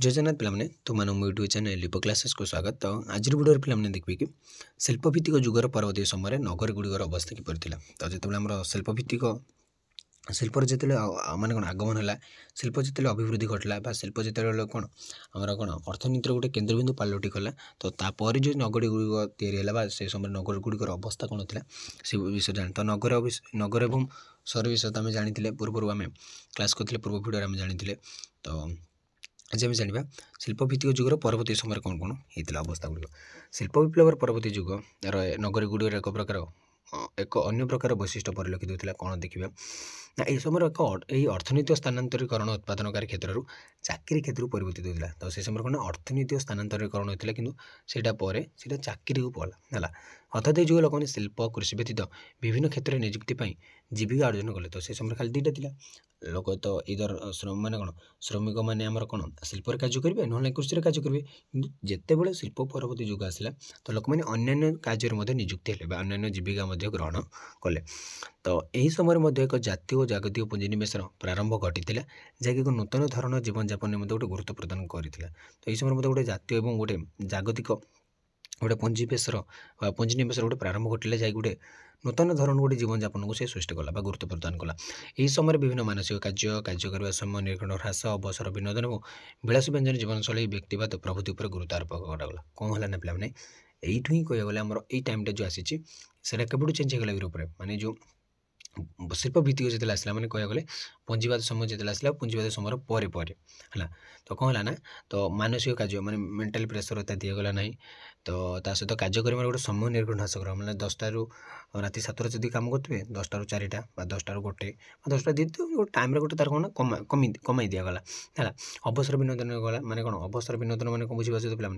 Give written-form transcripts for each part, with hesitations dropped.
जय जगन्नाथ पिलाने तुम यूट्यूब चैनल लिपो क्लासेस को स्वागत। तो आज वीडियो पिलाने देखिए कि शिल्पभित्तिक जुगर परवर्ती समय नगर गुड़िकर अवस्था किपर था। तो जो आम शिल्पभित्तिक शिल्पर जो माने कौन आगमन है शिल्प जो अभिवृद्धि घटला शिल्प जो कौन आमर कौन अर्थनीति गोटे केन्द्रबिंदु पालटी कला। तो तापर जो नगर गुड़िक या से समय नगर गुड़िकर अवस्था कौन था से विषय जानी। तो नगर और सहर विषय तो आम जानी पूर्व आम क्लास करते पूर्व भिडियो आम जानी। तो आज आम जाना शिल्पभित्तिक जुगर परवर्ती समय कौन कौन होता अवस्था गुड़िक। शिल्प विप्लव परवर्ती जुग नगर गुड़िक एक अन्य प्रकार वैशिष्ट्य परिलक्षित होता कौन देखा ना यह समय एक अर्थनैतिक स्थानांतरीकरण उत्पादनकारी क्षेत्र चाकरी क्षेत्र परिवर्तित होता। तो से समय कौन अर्थनैतिक स्थानांतरीकरण होता कि चाकरी को पड़ा है अर्थात ये जुग लोक शिल्प कृषि व्यतीत विभिन्न क्षेत्र में निजुक्ति जीविका अर्जन कले। तो से समय खाली दुईटा था लोक तो इधर माने कौन श्रमिक मैंने आमर कौन शिल्पर कार्य करेंगे ना कृषि कार्य करेंगे। जिते बड़े शिल्प परवर्ती जुग आसला तो लोक मैंने अन्य कार्य निजुक्ति हेले अन्य जीविका ग्रहण कले। तो यही समय एक जातीय और जागतिक पुंजीनिवेशर प्रारंभ घटी जैक एक नूतन धरण जीवन जापन में गोटे गुरुत्व प्रदान करता। तो यही समय गोटे जातीय और गोटे जागतिक गोटे पुंजीनिवेशर गोटे प्रारंभ घटला जैक गोटे नूतन धरण गोटे जीवन जापन को सृष्टि कला गुरुत्व प्रदान कला। यही समय विभिन्न मानसिक कार्य करने समय निर्घण ह्रास अवसर विनोदन और विलास व्यंजन जीवनशैली व्यक्तिवाद प्रभृति पर गुरुत्व आरोप करागला। कौन है पे यू ही कह गले आम यही टाइम जो आसी केवल चेंज होगा यूरोप माने जो शिल्पभित्तिक जो आसला मैंने कह गले पुंजीवाद समय जो आसला पुंजीवाद समय पर है। तो कौन है ना तो मानसिक कार्य माने मेंटल प्रेसर एत दिगला ना। तो सहित कार्य कर गोटे समय निर्घण ह्रास कर मैंने 10टा राति 7 जब कम करेंगे 10टा 4टा 10टा 1 10टा दी टाइम गोटे तार कौन कम दिगला है। अवसर विनोदन गला माने कौन अवसर विनोदन मैंने कौन बुझे पे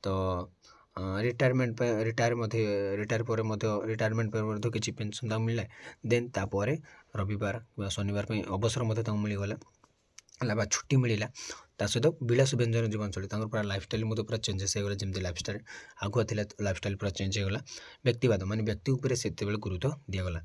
तो रिटायरमेंट रिटायर पर रिटायरमेंट पर किसी पेनसन मिलला देन तापर रविवार शनिवार अवसर मिलगला है छुट्टी मिलला। सहित विलास व्यंजन जीवनशैली पूरा लाइफस्टाइल पूरा चेंजेस होगा जमी लाइफस्टाइल आगुआ थी लाइफस्टाइल पूरा चेंज होगा। व्यक्तिवाद माने व्यक्ति उपर से गुरुत्व दिगला।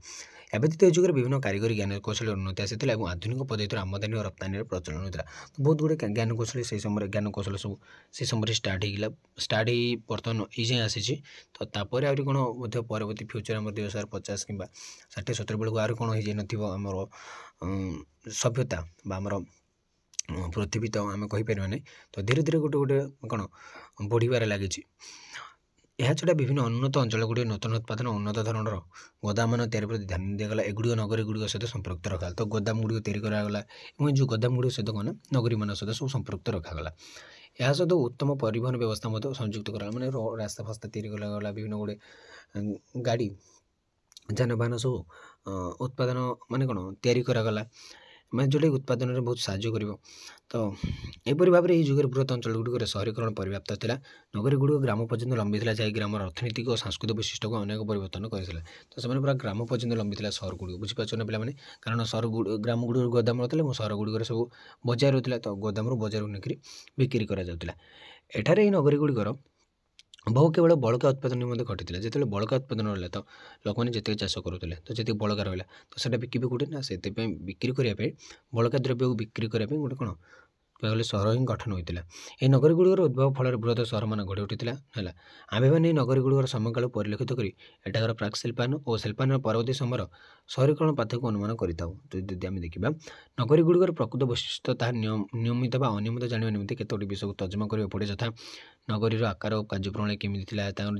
एवं तो जुगे विभिन्न कारीगरी ज्ञान कौशल उन्नति आसाला और आधुनिक पद्धति आमदानी और रप्तानी प्रचलन होता। तो बहुत गुड़े ज्ञान कौशल से समय ज्ञान कौशल सब से समय स्टार्ट ही बर्तमान ये आसी। तो तापर आहरी कौन परवर्ती फ्यूचर आम 2050 कि 60-70 बेलू आर कौन हो आमर सभ्यता आमर पृथ्वी तो आम कहीपर नहीं। तो धीरे धीरे गोटे गोटे कौन बढ़िबार लगी। यह छड़ा विभिन्न उन्नत अंचल गुड़ी नूतन उत्पादन उन्नत धरण गोदाम तैयारी पर ध्यान दिगला एगुड़ी नगरी गुड़िक सहित संपर्क रखा। तो गोदाम गुड़ी तैयारी करागला और जो गोदाम गुड़ी सहित कौन नगरी मान सहित सब संपर्क रखागला। यह सहित उत्तम परिवहन व्यवस्था संयुक्त करा मैंने रास्ता फास्ता तैयारी करागला विभिन्न गुड़े गाड़ी जानबाहन सब उत्पादन माने कौन तैयारी करागला मैं जोटा उत्पादन में बहुत साहय कर। तो यहपरी भाव में जुगे बृहत अंचल गुड़िक सहरीकरण पर्याप्त था नगरी गुड़िक ग्राम पर्यटन लंबी था जैक ग्राम अर्थनीतिक और सांस्कृतिक वैशिष्ट्य को अनेक परिवर्तन करते। तो से पूरा ग्राम पर्यटन लंबी था सहर गुड़िक बुझीपार ना पे कारण सहर ग्राम गुड़िक गोदाम रहा सहर गुड़िक सब बजार होता। तो गोदाम बजार को लेकर बिक्री कराला। ये नगरी गुड़िकर बहु केवल बड़का उत्पादन घटी जो बड़का उत्पादन रहा तो लोक मैंने जिते चाष करुले तो जी बड़का रहा तो सर बिके कौटे ना से बिक्री करने बड़का द्रव्य को बिक्री करने गोटे कौन कहले सहर ही गठन होता। यह नगरी गुड़िकर उद्भव फल बृहत सहर मान गढ़ उठी है। आमे मैंने नगरी गुड़िकर समयकाल परिलक्षित कर एठार प्राक शिल्पायन और शिल्पायन परवर्ती समय सहरीकरण पार्थक्य अनुमान करें। तो आम देखा नगरी गुड़िकर प्रकृत वैशिष्ट्य तार नियमित अनियमित जानवा निमित्त केतोटी विषय को तर्जमा करा पड़े यथा नगरीर आकार और कार्यप्रणाली केमी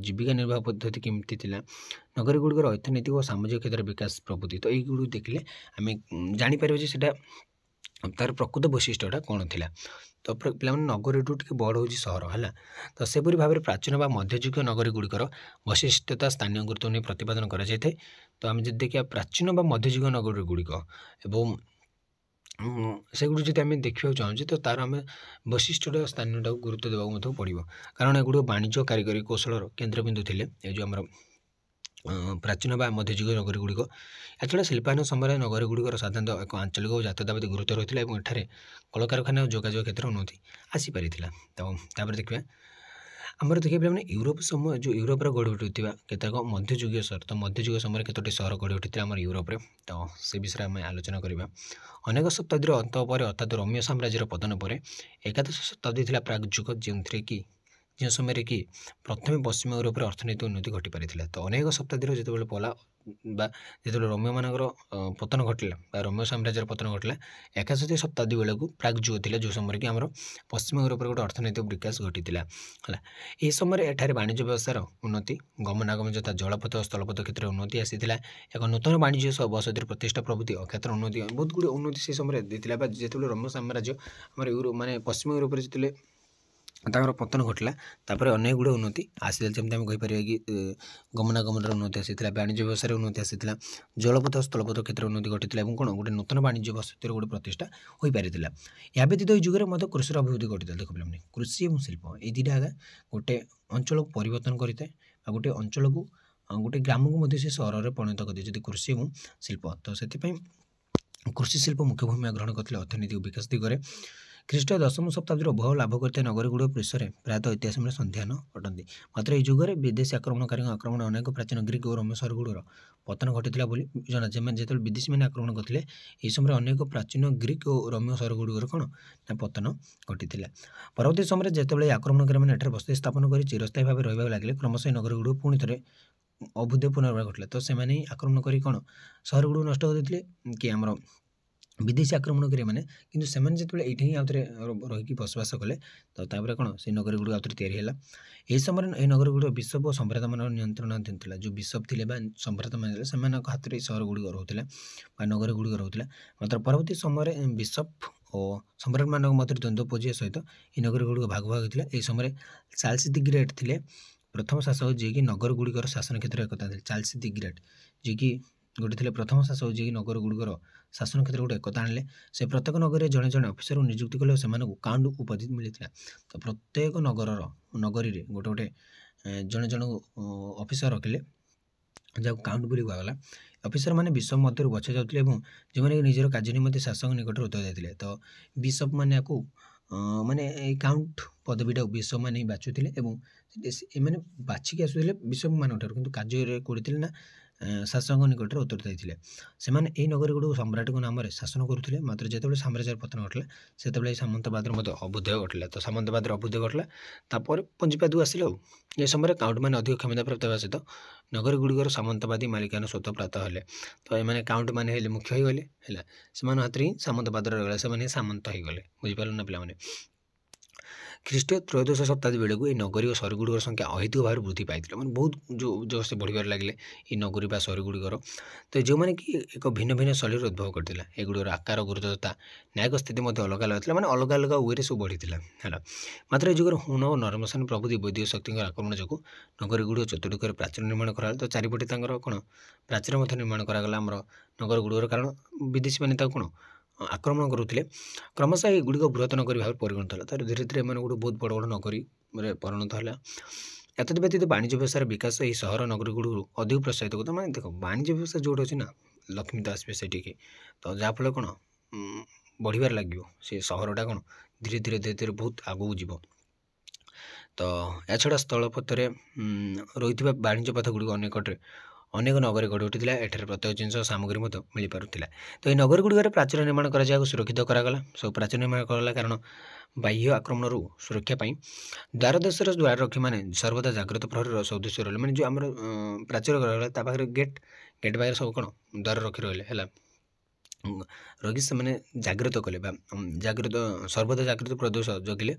जीविका निर्वाह पद्धति केमती नगरी गुड़िकर अर्थनैतिक और सामाजिक क्षेत्र विकास प्रभृति। तो यू देखिले आम जापर तार प्रकृत वैशिष्ट्यटा कौन थी। तो पे नगरी टी बड़ हो सहर है। तो सेपरी भाव में प्राचीन व मध्ययुगीय नगरी गुड़िकर वैशिष्ट्यता स्थानीय गुरुत्व नहीं प्रतिपादन कर। तो आम जब देखिए प्राचीन व मध्ययुगीय नगरी गुड़िक एवं से गुड़ी जो आम देखा चाहूँ तो तार आम वैशिष्ट्य स्थानीय टाक गुरुत्व देवाक पड़ो कारण एगुड़ वाणिज्य कारीगरी कौशल केन्द्रबिंदु थे जो आम प्राचीन व मध्ययुगीय नगरी गुड़िक। एछड़ा शिल्पायन समय नगरी गुड़िकर साधारणतः एक आंचलिक और जातीयतावादी गुरुत्व रही है। एठार कलकारखाना और जोगाजोग क्षेत्र उन्नति आसीपारी। तो देखिए ଆମର ଦେଖିବା ପିଲାମାନେ ୟୁରୋପ ସମୟ ଯେଉଁ ୟୁରୋପରେ ଗଢ଼ି ଉଠୁଥିବା କେତେକ ମଧ୍ୟଯୁଗୀୟ ସହର ତ ମଧ୍ୟଯୁଗୀୟ ସମୟରେ କେତୋଟି ସହର ଗଢ଼ି ଉଠିଥିଲା ଆମର ୟୁରୋପରେ ତ ସେ ବିଷୟରେ ଆମେ ଆଲୋଚନା କରିବା। ଅନେକ ଶତାବ୍ଦୀର ଅନ୍ତ ପରେ ଅର୍ଥାତ୍ ରୋମୀୟ ସାମ୍ରାଜ୍ୟର ପତନ ପରେ ଏକାଦଶ ଶତାବ୍ଦୀ ଥିଲା ପ୍ରାକ୍ ଯୁଗ ଯେଉଁ ସମୟରେ କି ପ୍ରଥମେ ପଶ୍ଚିମ ୟୁରୋପରେ ଅର୍ଥନୈତିକ ଉନ୍ନତି ଘଟିପାରିଥିଲା। ତ ଅନେକ ଶତାବ୍ଦୀର ଯେତେବେଳେ ପଲା ବା ଯେତେବେଳେ ରୋମୀୟମାନଙ୍କର ପତନ ଘଟିଲା ବା ରୋମୀୟ ସାମ୍ରାଜ୍ୟର ପତନ ଘଟିଲା ଏକାଦଶ ଶତାବ୍ଦୀ ବେଳକୁ ପ୍ରାକ୍ ଯୁଗ ଥିଲା ଯେଉଁ ସମୟରେ କି ଆମର ପଶ୍ଚିମ ୟୁରୋପରେ ଗୋଟେ ଅର୍ଥନୈତିକ ବିକାଶ ଘଟିଥିଲା ହେଲା। ଏହି ସମୟରେ ଏଠାରେ ବାଣିଜ୍ୟ ବ୍ୟବସ୍ଥାର ଉନ୍ନତି ଗମନାଗମନ ଯଥା ଜଳପଥ ସ୍ଥଳପଥ କ୍ଷେତ୍ରରେ ଉନ୍ନତି ଆସିଥିଲା। ଏକ ନୂତନ ବାଣିଜ୍ୟ ବସତିର ପ୍ରତିଷ୍ଠା ପ୍ରଭୃତି ଅକ୍ଷେତ୍ର ଉନ୍ନତି ବହୁତ ଗୁଡ଼ିଏ ଉନ୍ନତି ସେ ସମୟରେ ଦେଇଥିଲା। ବା ଯେତେବେଳେ ରୋମୀୟ ସାମ୍ରାଜ୍ୟ ଆମର ମାନେ ପଶ୍ଚିମ ୟୁରୋପରେ ଯେତେବେଳେ ତାଙ୍କର ପତନ ଘଟିଲା ତାପରେ ଅନେକ ଗୁଡ଼ିଏ ଉନ୍ନତି ଆସିଥିଲା। ଯେମିତି ଆମେ କହିପାରିବା କି ଗମନାଗମନର ଉନ୍ନତି ଆସିଥିଲା, ବାଣିଜ୍ୟ ବ୍ୟବସାୟରେ ଉନ୍ନତି ଆସିଥିଲା, ଜଳପଥ ସ୍ଥଳପଥ କ୍ଷେତ୍ରରେ ଉନ୍ନତି ଘଟିଥିଲା ଏବଂ କ'ଣ ଗୋଟେ ନୂତନ ବାଣିଜ୍ୟ ବସତିର ଗୋଟେ ପ୍ରତିଷ୍ଠା ହୋଇପାରିଥିଲା। ଏହା ବ୍ୟତୀତ ଏହି ଯୁଗରେ ମଧ୍ୟ କୃଷିର ଅଭିବୃଦ୍ଧି ଘଟିଥିଲା। ଦେଖ ପିଲାମାନେ କୃଷି ଏବଂ ଶିଳ୍ପ ଏହି ଦୁଇଟା ଆଗା ଗୋଟେ ଅଞ୍ଚଳକୁ ପରିବର୍ତ୍ତନ କରିଥାଏ ଆଉ ଗୋଟେ ଅଞ୍ଚଳକୁ ଗୋଟେ ଗ୍ରାମକୁ ମଧ୍ୟ ସେ ସହରରେ ପରିଣତ କରିଥାଏ ଯଦି କୃଷି ଏବଂ ଶିଳ୍ପ। ତ ସେଥିପାଇଁ କୃଷି ଶିଳ୍ପ ମୁଖ୍ୟ ଭୂମିକା ଗ୍ରହଣ କରିଥିଲେ ଅର୍ଥନୈତିକ ବିକାଶ ଦିଗରେ। ଖ୍ରୀଷ୍ଟୀୟ ଦଶମ ଶତାବ୍ଦୀର ବହୁ ଲାଭ କରିଥିବା ନଗରଗୁଡ଼ିକ ବିଷୟରେ ପ୍ରାୟତଃ ଇତିହାସରେ ସନ୍ଧାନ ଅଟନ୍ତି। ମାତ୍ର ଏହି ଯୁଗରେ ବିଦେଶୀ ଆକ୍ରମଣକାରୀଙ୍କ ଆକ୍ରମଣ ଅନେକ ପ୍ରାଚୀନ ଗ୍ରୀକ୍ ଓ ରୋମୀୟ ସହରଗୁଡ଼ିକର ପତନ ଘଟିଥିଲା ବୋଲି ଜଣା। ଯେତେବେଳେ ବିଦେଶୀମାନେ ଆକ୍ରମଣ କରିଥିଲେ ଏହି ସମୟରେ ଅନେକ ପ୍ରାଚୀନ ଗ୍ରୀକ୍ ଓ ରୋମୀୟ ସହରଗୁଡ଼ିକର କ'ଣ ନା ପତନ ଘଟିଥିଲା। ପରବର୍ତ୍ତୀ ସମୟରେ ଯେତେବେଳେ ଆକ୍ରମଣକାରୀମାନେ ଏଠାରେ ବସତି ସ୍ଥାପନ କରି ଚିରସ୍ଥାୟୀ ଭାବେ ରହିବାକୁ ଲାଗିଲେ କ୍ରମଶଃ ଏହି ନଗରଗୁଡ଼ିକ ପୁଣି ଥରେ ଅଭ୍ୟୁଦୟ ପୁନର୍ବାର ଘଟିଲା। ତ ସେମାନେ ହିଁ ଆକ୍ରମଣ କରି କ'ଣ ସହରଗୁଡ଼ିକୁ ନଷ୍ଟ କରିଦେଇଥିଲେ କି ଆମର ବିଦେଶୀ ଆକ୍ରମଣକାରୀମାନେ, କିନ୍ତୁ ସେମାନେ ଯେତେବେଳେ ଏଇଠି ହିଁ ଆଉଥରେ ରହିକି ବସବାସ କଲେ ତ ତାପରେ କ'ଣ ସେଇ ନଗରଗୁଡ଼ିକ ଆଉଥରେ ତିଆରି ହେଲା। ଏହି ସମୟରେ ଏହି ନଗରଗୁଡ଼ିକ ବିଶପ ଓ ସମ୍ଭ୍ରାନ୍ତମାନଙ୍କର ନିୟନ୍ତ୍ରଣାଧୀନ ଥିଲା। ଯେଉଁ ବିଶପ ଥିଲେ ବା ସମ୍ଭ୍ରାନ୍ତମାନେ ଥିଲେ ସେମାନଙ୍କ ହାତରେ ଏହି ସହରଗୁଡ଼ିକ ରହୁଥିଲା ବା ନଗରଗୁଡ଼ିକ ରହୁଥିଲା। ମାତ୍ର ପରବର୍ତ୍ତୀ ସମୟରେ ବିଶପ ଓ ସମ୍ରାଟମାନଙ୍କ ମଧ୍ୟରେ ଦ୍ୱନ୍ଦ୍ୱ ପୋଜିବା ସହିତ ଏହି ନଗରଗୁଡ଼ିକ ଭାଗ ଭାଗ ହୋଇଥିଲା। ଏହି ସମୟରେ ଚାର୍ଲ୍ସ ଦି ଗ୍ରେଟ୍ ଥିଲେ ପ୍ରଥମ ଶାସକ ଯିଏକି ନଗରଗୁଡ଼ିକର ଶାସନ କ୍ଷେତ୍ରରେ ଏକତା ଥିଲେ। ଚାର୍ଲ୍ସ ଦି ଗ୍ରେଟ୍ ଯିଏକି ଗୋଟେ ଥିଲେ ପ୍ରଥମ ଶାସକ ଯିଏକି ନଗରଗୁଡ଼ିକର ଶାସନ କ୍ଷେତ୍ରରେ ଗୋଟେ ଏକତା ଆଣିଲେ। ସେ ପ୍ରତ୍ୟେକ ନଗରରେ ଜଣେ ଜଣେ ଅଫିସରକୁ ନିଯୁକ୍ତି କଲେ ଓ ସେମାନଙ୍କୁ କାଉଣ୍ଟ ଉପାଧି ମିଳିଥିଲା। ତ ପ୍ରତ୍ୟେକ ନଗରୀରେ ଗୋଟେ ଜଣେ ଜଣଙ୍କୁ ଅଫିସର ରଖିଲେ ଯାହାକୁ କାଉଣ୍ଟ ବୋଲି କୁହାଗଲା। ଅଫିସରମାନେ ବିଶପ ମଧ୍ୟରୁ ବଛା ଯାଉଥିଲେ ଏବଂ ଯେଉଁମାନେ ନିଜର କାର୍ଯ୍ୟ ନିମନ୍ତେ ଶାସକ ନିକଟରେ ଉତ୍ତର ଦେଇଥିଲେ। ତ ବିଶପ ମାନେ ୟାକୁ ମାନେ ଏଇ କାଉଣ୍ଟ ପଦବୀଟାକୁ ବିଶପ ମାନେ ହିଁ ବାଛୁଥିଲେ ଏବଂ ଏମାନେ ବାଛିକି ଆସୁଥିଲେ ବିଶପମାନଙ୍କ ଠାରୁ, କିନ୍ତୁ କାର୍ଯ୍ୟରେ କୋଡ଼ିଥିଲେ ନା ଶାସକଙ୍କ ନିକଟରେ ଉତ୍ତର ଦେଇଥିଲେ। ସେମାନେ ଏହି ନଗରଗୁଡ଼ିକୁ ସମ୍ରାଟଙ୍କ ନାମରେ ଶାସନ କରୁଥିଲେ। ମାତ୍ର ଯେତେବେଳେ ସାମ୍ରାଜ୍ୟର ପତନ ଘଟିଲା ସେତେବେଳେ ଏହି ସାମନ୍ତବାଦର ମଧ୍ୟ ଅଭ୍ୟୁଦୟ ଘଟିଲା। ତ ସାମନ୍ତବାଦର ଅଭ୍ୟୁଦୟ ଘଟିଲା ତାପରେ ପଞ୍ଜିବାଦକୁ ଆସିଲେ ଆଉ ଏ ସମୟରେ କାଉଣ୍ଟମାନେ ଅଧିକ କ୍ଷମତାପ୍ରାପ୍ତ ହେବା ସହିତ ନଗରଗୁଡ଼ିକର ସାମନ୍ତବାଦୀ ମାଲିକାନା ସ୍ୱତ୍ୱ ପ୍ରାପ୍ତ ହେଲେ। ତ ଏମାନେ କାଉଣ୍ଟମାନେ ହେଲେ ମୁଖ୍ୟ ହୋଇଗଲେ ହେଲା, ସେମାନଙ୍କ ହାତରେ ହିଁ ସାମନ୍ତବାଦର ରହିଗଲା, ସେମାନେ ହିଁ ସାମନ୍ତ ହୋଇଗଲେ। ବୁଝିପାରିଲ ନା ପିଲାମାନେ। ଖ୍ରୀଷ୍ଟୀୟ ତ୍ରୟୋଦଶ ଶତାବ୍ଦୀ ବେଳକୁ ଏହି ନଗରୀ ଓ ସହରଗୁଡ଼ିକର ସଂଖ୍ୟା ଅହେତୁକ ଭାବରେ ବୃଦ୍ଧି ପାଇଥିଲା। ମାନେ ବହୁତ ଜୋରସେ ବଢ଼ିବାରେ ଲାଗିଲେ ଏହି ନଗରୀ ବା ସହରଗୁଡ଼ିକର। ତ ଯେଉଁମାନେ କି ଏକ ଭିନ୍ନ ଭିନ୍ନ ଶୈଳୀର ଉଦ୍ଭବ କରିଥିଲା। ଏଗୁଡ଼ିକର ଆକାର ଗୁରୁତ୍ୱତା ନ୍ୟାୟିକ ସ୍ଥିତି ମଧ୍ୟ ଅଲଗା ଅଲଗା ଥିଲା, ମାନେ ଅଲଗା ଅଲଗା ୱେରେ ସବୁ ବଢ଼ିଥିଲା ହେଲା। ମାତ୍ର ଏ ଯୁଗରେ ହୁଣ ଓ ନରମସାନ ପ୍ରଭୃତି ବୈଦିକ ଶକ୍ତିଙ୍କ ଆକ୍ରମଣ ଯୋଗୁଁ ନଗରଗୁଡ଼ିକ ଚତୁର୍ଦିଗରେ ପ୍ରାଚୀର ନିର୍ମାଣ କରାଗଲା। ତ ଚାରିପଟେ ତାଙ୍କର କ'ଣ ପ୍ରାଚୀର ମଧ୍ୟ ନିର୍ମାଣ କରାଗଲା ଆମର ନଗରଗୁଡ଼ିକର, କାରଣ ବିଦେଶୀମାନେ ତାକୁ କ'ଣ ଆକ୍ରମଣ କରୁଥିଲେ। କ୍ରମଶଃ ଏଗୁଡ଼ିକ ବୃହତ ନଗରୀ ଭାବରେ ପରିଗଣିତ ହେଲା। ତାର ଧୀରେ ଧୀରେ ଏମାନେ ଗୋଟେ ବହୁତ ବଡ଼ ବଡ଼ ନଗରୀରେ ପରିଣତ ହେଲା। ଏତଦ୍ ବ୍ୟତୀତ ବାଣିଜ୍ୟ ବ୍ୟବସ୍ଥାର ବିକାଶ ଏହି ସହର ନଗରୀଗୁଡ଼ିକୁ ଅଧିକ ପ୍ରୋତ୍ସାହିତ କରୁଥିଲା। ମାନେ ଦେଖ ବାଣିଜ୍ୟ ବ୍ୟବସ୍ଥା ଯେଉଁଠି ଅଛି ନା ଲକ୍ଷ୍ମୀ ତ ଆସିବେ ସେଠିକି, ତ ଯାହାଫଳରେ କ'ଣ ବଢ଼ିବାରେ ଲାଗିବ ସେ ସହରଟା, କ'ଣ ଧୀରେ ଧୀରେ ବହୁତ ଆଗକୁ ଯିବ। ତ ଏହାଛଡ଼ା ସ୍ଥଳପଥରେ ରହିଥିବା ବାଣିଜ୍ୟ ପଥଗୁଡ଼ିକ ଅନେକ ନଗରୀ ଗଢ଼ି ଉଠିଥିଲା। ଏଠାରେ ପ୍ରତ୍ୟେକ ଜିନିଷ ସାମଗ୍ରୀ ମଧ୍ୟ ମିଳିପାରୁଥିଲା। ତ ଏହି ନଗରଗୁଡ଼ିକରେ ପ୍ରାଚୀର ନିର୍ମାଣ କରାଯିବାକୁ ସୁରକ୍ଷିତ କରାଗଲା। ସବୁ ପ୍ରାଚୀର ନିର୍ମାଣ କରାଗଲା କାରଣ ବାହ୍ୟ ଆକ୍ରମଣରୁ ସୁରକ୍ଷା ପାଇଁ ଦ୍ୱାରଦେଶର ଦ୍ୱାରରକ୍ଷୀମାନେ ସର୍ବଦା ଜାଗ୍ରତ ପ୍ରହରୀର ସଦସ୍ୟ ରହିଲେ। ମାନେ ଯେଉଁ ଆମର ପ୍ରାଚୀର କରାଗଲା ତା ପାଖରେ ଗେଟ୍ ପାଖରେ ସବୁ କ'ଣ ଦ୍ୱାରରକ୍ଷୀ ରହିଲେ ହେଲା, ରହିକି ସେମାନେ ଜାଗ୍ରତ କଲେ ବା ସର୍ବଦା ଜାଗ୍ରତ ପ୍ରଦେଶ ଜଗିଲେ।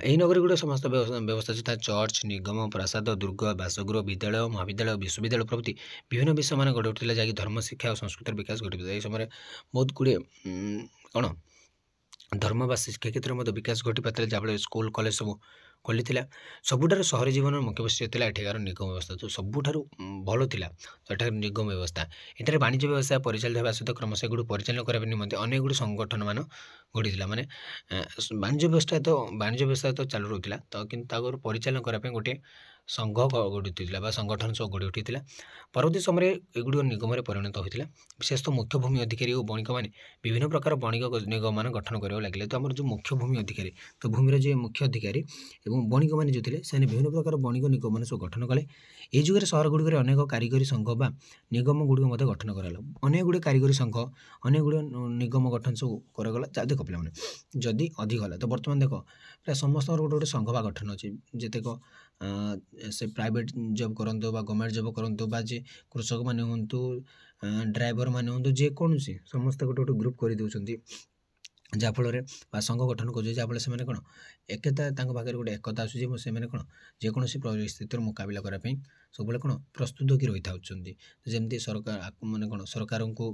ଏହି ନଗରୀଗୁଡ଼ିକ ସମସ୍ତ ବ୍ୟବସ୍ଥା ଯଥା ଚର୍ଚ୍ଚ, ନିଗମ, ପ୍ରାସାଦ, ଦୁର୍ଗ, ବାସଗୃହ, ବିଦ୍ୟାଳୟ, ମହାବିଦ୍ୟାଳୟ, ବିଶ୍ୱବିଦ୍ୟାଳୟ ପ୍ରଭୃତି ବିଭିନ୍ନ ବିଷୟମାନ ଗଢ଼ି ଉଠିଥିଲା, ଯାହାକି ଧର୍ମ, ଶିକ୍ଷା ଓ ସଂସ୍କୃତିର ବିକାଶ ଘଟିଥିଲା। ଏହି ସମୟରେ ବହୁତ ଗୁଡ଼ିଏ କ'ଣ ଧର୍ମ ବା ଶିକ୍ଷା କ୍ଷେତ୍ରରେ ମଧ୍ୟ ବିକାଶ ଘଟିପାରିଥିଲା, ଯାହାଫଳରେ ସ୍କୁଲ କଲେଜ ସବୁ ଖୋଲିଥିଲା। ସବୁଠାରୁ ସହରୀ ଜୀବନର ମୁଖ୍ୟ ବିଷୟ ଥିଲା ଏଠିକାର ନିଗମ ବ୍ୟବସ୍ଥା। ତ ସବୁଠାରୁ ଭଲ ଥିଲା ତ ଏଠାକାର ନିଗମ ବ୍ୟବସ୍ଥା। ଏଠାରେ ବାଣିଜ୍ୟ ବ୍ୟବସାୟ ପରିଚାଳିତ ହେବା ସହିତ କ୍ରମଶଃ ଏଗୁଡ଼ିକୁ ପରିଚାଳନା କରିବା ନିମନ୍ତେ ଅନେକ ଗୁଡ଼ିଏ ସଂଗଠନମାନ ଗଢ଼ିଥିଲା। ମାନେ ବାଣିଜ୍ୟ ବ୍ୟବସାୟ ତ ଚାଲୁ ରହୁଥିଲା, ତ କିନ୍ତୁ ତାକୁ ପରିଚାଳନା କରିବା ପାଇଁ ଗୋଟିଏ ସଂଘ ଗଢ଼ି ଉଠିଥିଲା ବା ସଂଗଠନ ସବୁ ଗଢ଼ି ଉଠିଥିଲା। ପରବର୍ତ୍ତୀ ସମୟରେ ଏଗୁଡ଼ିକ ନିଗମରେ ପରିଣତ ହୋଇଥିଲା। ବିଶେଷତଃ ମୁଖ୍ୟ ଭୂମି ଅଧିକାରୀ ଓ ବଣିକମାନେ ବିଭିନ୍ନ ପ୍ରକାର ବଣିକ ନିଗମମାନ ଗଠନ କରିବାକୁ ଲାଗିଲେ। ତ ଆମର ଯେଉଁ ମୁଖ୍ୟ ଭୂମି ଅଧିକାରୀ, ତ ଭୂମିର ଯିଏ ମୁଖ୍ୟ ଅଧିକାରୀ ଏବଂ ବଣିକମାନେ ଯେଉଁ ଥିଲେ ସେମାନେ ବିଭିନ୍ନ ପ୍ରକାର ବଣିକ ନିଗମମାନ ସବୁ ଗଠନ କଲେ। ଏହି ଯୁଗରେ ସହରଗୁଡ଼ିକରେ ଅନେକ କାରିଗରୀ ସଂଘ ବା ନିଗମଗୁଡ଼ିକ ମଧ୍ୟ ଗଠନ କରାଗଲା। ଅନେକ ଗୁଡ଼ିଏ କାରିଗରୀ ସଂଘ, ଅନେକ ଗୁଡ଼ିଏ ନିଗମ ଗଠନ ସବୁ କରାଗଲା। ଦେଖ ପିଲାମାନେ, ଯଦି ଅଧିକ ହେଲା ତ ବର୍ତ୍ତମାନ ଦେଖ ପ୍ରାୟ ସମସ୍ତଙ୍କର ଗୋଟେ ଗୋଟେ ସଂଘ ବା ଗଠନ ଅଛି। ଯେତେକ ସେ ପ୍ରାଇଭେଟ୍ ଜବ୍ କରନ୍ତୁ ବା ଗଭର୍ଣ୍ଣମେଣ୍ଟ ଜବ୍ କରନ୍ତୁ ବା ଯେ କୃଷକମାନେ ହୁଅନ୍ତୁ, ଡ୍ରାଇଭର ମାନେ ହୁଅନ୍ତୁ, ଯେକୌଣସି ସମସ୍ତେ ଗୋଟେ ଗୋଟେ ଗ୍ରୁପ୍ କରିଦେଉଛନ୍ତି, ଯାହାଫଳରେ ବା ସଂଘ ଗଠନ କରୁଛନ୍ତି, ଯାହାଫଳରେ ସେମାନେ କ'ଣ ଏକତା, ତାଙ୍କ ପାଖରେ ଗୋଟେ ଏକତା ଆସୁଛି ଏବଂ ସେମାନେ କ'ଣ ଯେକୌଣସି ପରିସ୍ଥିତିର ମୁକାବିଲା କରିବା ପାଇଁ ସବୁବେଳେ କ'ଣ ପ୍ରସ୍ତୁତ ହୋଇକି ରହିଥାଉଛନ୍ତି। ଯେମିତି ସରକାର ମାନେ କ'ଣ ସରକାରଙ୍କୁ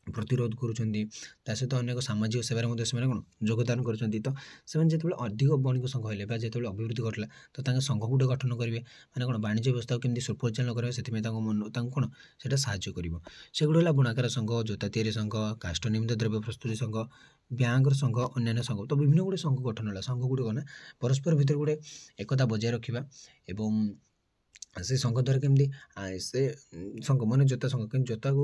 ପ୍ରତିରୋଧ କରୁଛନ୍ତି, ତା ସହିତ ଅନେକ ସାମାଜିକ ସେବାରେ ମଧ୍ୟ ସେମାନେ କ'ଣ ଯୋଗଦାନ କରୁଛନ୍ତି। ତ ସେମାନେ ଯେତେବେଳେ ଅଧିକ ବଣିକ ସଂଘ ହେଲେ ବା ଯେତେବେଳେ ଅଭିବୃଦ୍ଧି ଘଟିଲା ତ ତାଙ୍କ ସଂଘ ଗୋଟେ ଗଠନ କରିବେ, ମାନେ କ'ଣ ବାଣିଜ୍ୟ ବ୍ୟବସ୍ଥାକୁ କେମିତି ସୁପରିଚାଳନା କରିବେ, ସେଥିପାଇଁ ତାଙ୍କୁ କ'ଣ ସେଇଟା ସାହାଯ୍ୟ କରିବ। ସେଗୁଡ଼ିକ ହେଲା ବୁଣାକାର ସଂଘ, ଜୋତା ତିଆରି ସଂଘ, କାଷ୍ଠ ନିର୍ମିତ ଦ୍ରବ୍ୟ ପ୍ରସ୍ତୁତି ସଂଘ, ବ୍ୟାଙ୍କର ସଂଘ, ଅନ୍ୟାନ୍ୟ ସଂଘ। ତ ବିଭିନ୍ନ ଗୁଡ଼ିଏ ସଂଘ ଗଠନ ହେଲା। ସଂଘ ଗୁଡ଼ିକ ନା ପରସ୍ପର ଭିତରେ ଗୋଟେ ଏକତା ବଜାୟ ରଖିବା ଏବଂ ସେ ସଂଘ ଦ୍ୱାରା କେମିତି ସେ ସଂଘ ମାନେ ଜୋତା ସଂଘ କିନ୍ତୁ ଜୋତାକୁ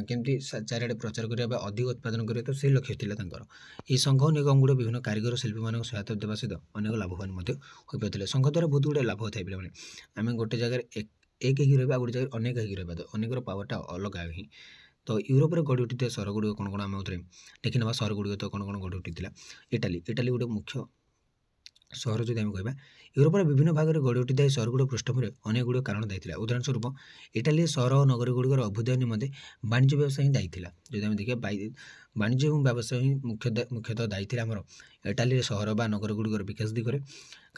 କେମିତି ଚାରିଆଡ଼େ ପ୍ରଚାର କରିବା ବା ଅଧିକ ଉତ୍ପାଦନ କରିବା, ତ ସେଇ ଲକ୍ଷ୍ୟ ଥିଲା ତାଙ୍କର। ଏହି ସଂଘ ନିଗମ ଗୁଡ଼ିକ ବିଭିନ୍ନ କାରିଗର ଶିଳ୍ପୀମାନଙ୍କୁ ସହାୟତା ଦେବା ସହିତ ଅନେକ ଲାଭବାନ ମଧ୍ୟ ହୋଇପାରୁଥିଲେ। ସଂଘ ଦ୍ୱାରା ବହୁତ ଗୁଡ଼ିଏ ଲାଭ ଥାଏ ପିଲାମାନେ। ଆମେ ଗୋଟେ ଜାଗାରେ ଏକ ହେଇକି ରହିବା, ଆଉ ଗୋଟେ ଜାଗାରେ ଅନେକ ହେଇକି ରହିବା, ତ ଅନେକର ପାୱାରଟା ଅଲଗା ହିଁ। ତ ୟୁରୋପରେ ଗଢ଼ି ଉଠିଥିବା ସହର ଗୁଡ଼ିକ କ'ଣ କ'ଣ ଆମେ ଆଉଥରେ ଦେଖିନେବା। ସହର ଗୁଡ଼ିକ ତ କ'ଣ କ'ଣ ଗଢ଼ି ଉଠିଥିଲା। ଇଟାଲୀ ଗୋଟେ ମୁଖ୍ୟ ସହର ଯଦି ଆମେ କହିବା, ୟୁରୋପର ବିଭିନ୍ନ ଭାଗରେ ଗଢ଼ି ଉଠିଥିବା ଏହି ସହରଗୁଡ଼ିକ ପୃଷ୍ଠଭୂମିରେ ଅନେକ ଗୁଡ଼ିଏ କାରଣ ଦାୟୀ ଥିଲା। ଉଦାହରଣ ସ୍ୱରୂପ ଇଟାଲୀ ସହର ଓ ନଗର ଗୁଡ଼ିକର ଅଭ୍ୟୁଦୟ ନିମନ୍ତେ ବାଣିଜ୍ୟ ବ୍ୟବସାୟ ହିଁ ଦାୟୀ ଥିଲା। ଯଦି ଆମେ ଦେଖିବା ବାଣିଜ୍ୟ ଏବଂ ବ୍ୟବସାୟ ହିଁ ମୁଖ୍ୟତଃ ଦାୟୀ ଥିଲା ଆମର ଇଟାଲୀର ସହର ବା ନଗର ଗୁଡ଼ିକର ବିକାଶ ଦିଗରେ।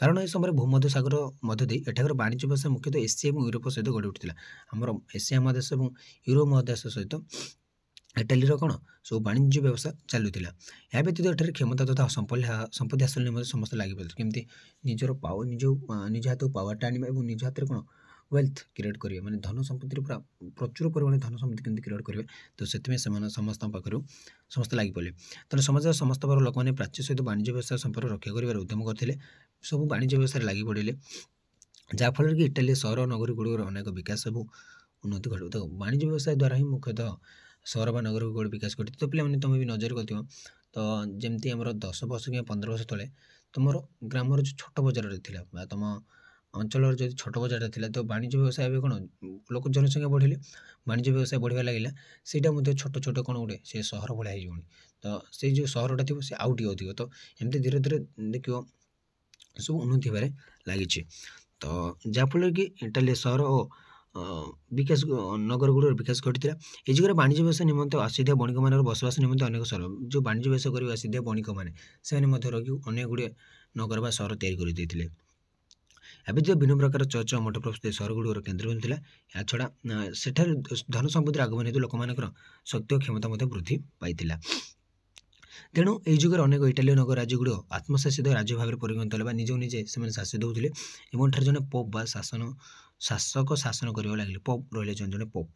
କାରଣ ଏହି ସମୟରେ ଭୂମଧ୍ୟସାଗର ମଧ୍ୟ ଦେଇ ଏଠାକାର ବାଣିଜ୍ୟ ବ୍ୟବସାୟ ମୁଖ୍ୟତଃ ଏସିଆ ଏବଂ ୟୁରୋପ ସହିତ ଗଢ଼ି ଉଠିଥିଲା। ଆମର ଏସିଆ ମହାଦେଶ ଏବଂ ୟୁରୋପ ମହାଦେଶ ସହିତ ଇଟାଲୀର କ'ଣ ସବୁ ବାଣିଜ୍ୟ ବ୍ୟବସାୟ ଚାଲୁଥିଲା। ଏହା ବ୍ୟତୀତ ଏଠାରେ କ୍ଷମତା ତଥା ସମ୍ପତ୍ତି ହାସଲ ନିମନ୍ତେ ସମସ୍ତେ ଲାଗିପଡ଼ିଥିଲେ। କେମିତି ନିଜ ହାତକୁ ପାୱାରଟା ଆଣିବା ଏବଂ ନିଜ ହାତରେ କ'ଣ ୱେଲ୍ଥ କ୍ରିଏଟ୍ କରିବେ, ମାନେ ଧନ ସମ୍ପତ୍ତିର ପୁରା ପ୍ରଚୁର ପରିମାଣରେ ଧନ ସମ୍ପତ୍ତି କେମିତି କ୍ରିଏଟ୍ କରିବେ। ତ ସେଥିପାଇଁ ସେମାନେ ସମସ୍ତଙ୍କ ପାଖରୁ ସମସ୍ତେ ଲାଗିପଡ଼ିଲେ। ତେଣୁ ସମାଜର ସମସ୍ତ ବର୍ଗର ଲୋକମାନେ ପ୍ରାଚ୍ୟ ସହିତ ବାଣିଜ୍ୟ ବ୍ୟବସାୟ ସମ୍ପର୍କ ରକ୍ଷା କରିବାର ଉଦ୍ୟମ କରିଥିଲେ। ସବୁ ବାଣିଜ୍ୟ ବ୍ୟବସାୟରେ ଲାଗି ପଡ଼ିଲେ, ଯାହାଫଳରେ କି ଇଟାଲୀ ସହର ଓ ନଗରୀ ଗୁଡ଼ିକର ଅନେକ ବିକାଶ ଏବଂ ଉନ୍ନତି ଘଟିବ। ତ ବାଣିଜ୍ୟ ବ୍ୟବସାୟ ଦ୍ୱାରା ହିଁ ମୁଖ୍ୟତଃ ସହର ବା ନଗର ଗୁଡ଼ିକ ବିକାଶ ଘଟିଛି। ତ ପିଲାମାନେ ତୁମେ ବି ନଜର କରିଥିବ, ତ ଯେମିତି ଆମର 10 ବର୍ଷ କିମ୍ବା 15 ବର୍ଷ ତଳେ ତୁମର ଗ୍ରାମର ଯେଉଁ ଛୋଟ ବଜାରରେ ଥିଲା ବା ତୁମ ଅଞ୍ଚଳର ଯଦି ଛୋଟ ବଜାରଟା ଥିଲା, ତ ବାଣିଜ୍ୟ ବ୍ୟବସାୟ ଏବେ କ'ଣ ଲୋକ ଜନସଂଖ୍ୟା ବଢ଼ିଲେ, ବାଣିଜ୍ୟ ବ୍ୟବସାୟ ବଢ଼ିବା ଲାଗିଲା, ସେଇଟା ମଧ୍ୟ ଛୋଟ ଛୋଟ କ'ଣ ଗୋଟେ ସେ ସହର ଭଳିଆ ହେଇଯିବଣି। ତ ସେଇ ଯେଉଁ ସହରଟା ଥିବ ସେ ଆଉ ଟିକେ ଅଧିକ, ତ ଏମିତି ଧୀରେ ଧୀରେ ଦେଖିବ ସବୁ ଉନ୍ନତି ହେବାରେ ଲାଗିଛି। ତ ଯାହାଫଳରେ କି ଇଟାଲୀ ସହର ଓ ବିକାଶ ନଗର ଗୁଡ଼ିକର ବିକାଶ ଘଟିଥିଲା। ଏହି ଯୁଗରେ ବାଣିଜ୍ୟ ବ୍ୟବସାୟ ନିମନ୍ତେ ଆସିଥିବା ବଣିକମାନଙ୍କର ବସବାସ ନିମନ୍ତେ ଅନେକ ସହର, ଯେଉଁ ବାଣିଜ୍ୟ ବ୍ୟବସାୟ କରିବା ଆସିଥିବା ବଣିକମାନେ ସେମାନେ ମଧ୍ୟ ରହିକି ଅନେକ ଗୁଡ଼ିଏ ନଗର ବା ସହର ତିଆରି କରିଦେଇଥିଲେ। ଏବେ ଯେଉଁ ବିଭିନ୍ନ ପ୍ରକାର ଚର୍ଚ୍ଚ ମଠ ପ୍ରସ୍ତୁତ ସହର ଗୁଡ଼ିକର କେନ୍ଦ୍ରବିନ୍ଦୁ ଥିଲା। ଏହାଛଡ଼ା ସେଠାରେ ଧନ ସମ୍ପତ୍ତିର ଆଗମନ ହେତୁ ଲୋକମାନଙ୍କର ଶକ୍ତି ଓ କ୍ଷମତା ମଧ୍ୟ ବୃଦ୍ଧି ପାଇଥିଲା। ତେଣୁ ଏହି ଯୁଗରେ ଅନେକ ଇଟାଲୀୟ ନଗର ରାଜ୍ୟ ଗୁଡ଼ିକ ଆତ୍ମଶାସିତ ରାଜ୍ୟ ଭାବରେ ପରିଗଣିତ ହେଲେ ବା ନିଜକୁ ନିଜେ ସେମାନେ ଶାସିତ ହେଉଥିଲେ ଏବଂ ଏଠାରେ ଜଣେ ପୋପ୍ ବା ଶାସକ ଶାସନ କରିବାକୁ ଲାଗିଲେ। ପୋପ୍ ରହିଲେ ଜଣେ ପୋପ୍।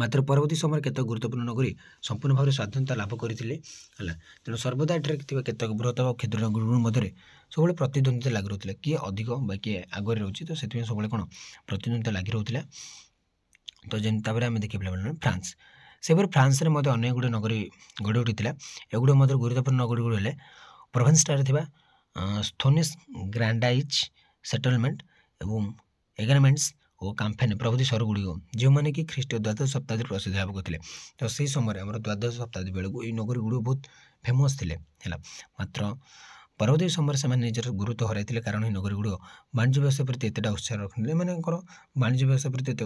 ମାତ୍ର ପରବର୍ତ୍ତୀ ସମୟରେ କେତେକ ଗୁରୁତ୍ୱପୂର୍ଣ୍ଣ ନଗରୀ ସମ୍ପୂର୍ଣ୍ଣ ଭାବରେ ସ୍ୱାଧୀନତା ଲାଭ କରିଥିଲେ ହେଲା। ତେଣୁ ସର୍ବଦା ଏଠାରେ ଥିବା କେତେକ ବୃହତ ଓ କ୍ଷୁଦ୍ର ନଗରଗୁଡ଼ିକ ମଧ୍ୟରେ ସବୁବେଳେ ପ୍ରତିଦ୍ୱନ୍ଦିତା ଲାଗି ରହୁଥିଲା, କିଏ ଅଧିକ ବା କିଏ ଆଗରେ ରହୁଛି। ତ ସେଥିପାଇଁ ସବୁବେଳେ କ'ଣ ପ୍ରତିଦ୍ୱନ୍ଦିତା ଲାଗି ରହୁଥିଲା। ତ ଯେମିତି ତାପରେ ଆମେ ଦେଖିବା ପିଲାମାନେ ଫ୍ରାନ୍ସ, ସେପରି ଫ୍ରାନ୍ସରେ ମଧ୍ୟ ଅନେକ ଗୁଡ଼ିଏ ନଗରୀ ଗଢ଼ି ଉଠିଥିଲା। ଏଗୁଡ଼ିକ ମଧ୍ୟରେ ଗୁରୁତ୍ୱପୂର୍ଣ୍ଣ ନଗରୀ ଗୁଡ଼ିକ ହେଲେ ପ୍ରୋଭେନ୍ସଠାରେ ଥିବା ସ୍ଥୋନିସ୍ ଗ୍ରାଣ୍ଡାଇଜ୍ ସେଟଲମେଣ୍ଟ ଏବଂ ଏଗାରମେଣ୍ଟସ୍ ଓ କାମ୍ଫେନ୍ ପ୍ରଭୃତି ସହର ଗୁଡ଼ିକ, ଯେଉଁମାନେ କି ଖ୍ରୀଷ୍ଟୀୟ ଦ୍ୱାଦଶ ଶତାବ୍ଦୀରେ ପ୍ରସିଦ୍ଧ ଲାଭ କରିଥିଲେ। ତ ସେହି ସମୟରେ ଆମର ଦ୍ୱାଦଶ ଶତାବ୍ଦୀ ବେଳକୁ ଏହି ନଗରୀ ଗୁଡ଼ିକ ବହୁତ ଫେମସ୍ ଥିଲେ ହେଲା। ମାତ୍ର ପରବର୍ତ୍ତୀ ସମୟରେ ସେମାନେ ନିଜର ଗୁରୁତ୍ୱ ହରାଇଥିଲେ, କାରଣ ଏହି ନଗରୀ ଗୁଡ଼ିକ ବାଣିଜ୍ୟ ବ୍ୟବସାୟ ପ୍ରତି ଏତେଟା ଉତ୍ସାହ ରଖୁଥିଲେ। ଏମାନଙ୍କର ବାଣିଜ୍ୟ ବ୍ୟବସାୟ ପ୍ରତି ଏତେ